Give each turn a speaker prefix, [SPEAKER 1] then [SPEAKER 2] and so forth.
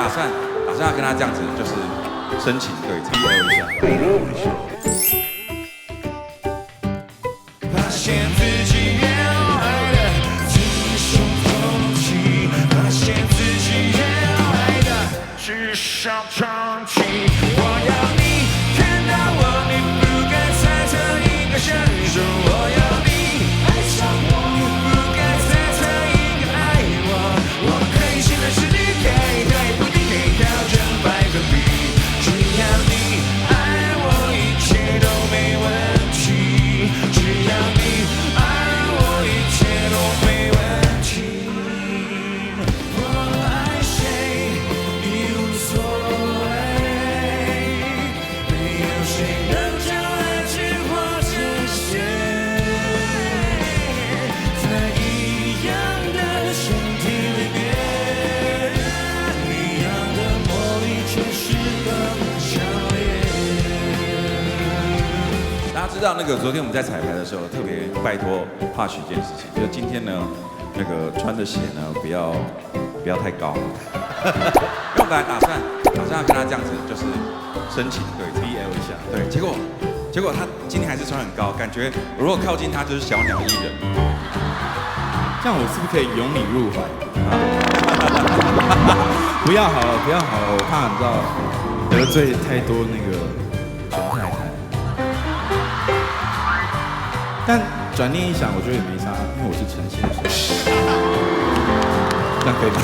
[SPEAKER 1] 打算要跟他这样子，就是深情对唱 BL 一下。发现自己原来的只是空气，发现自己原来的只剩空气。我要你看到我，你不该猜测，应该享受。我要你爱上我，你不该猜测，应该爱我。我可以现在是你给的，也不一定可以调整100%。只要你爱我，一切都没问题。只要你爱我，一切都没问题。我爱谁已无所谓，没有谁能将爱情活成线。在一样的身体里面，一样的魔力却是更强烈。大家知道那个昨天我们在彩排的时候，特别拜托华许一件事情，就是今天呢，那个穿的鞋呢不要太高，因为我本来打算要跟他这样子，就是深情对 BL 一下，对，结果他今天还是穿很高，感觉我如果靠近他就是小鸟依人。
[SPEAKER 2] 这样我是不是可以拥你入怀？不要好了，不要好了，我怕你知道得罪太多那个熊太太。但转念一想，我觉得也没啥，因为我是陈先生，这样可以吗？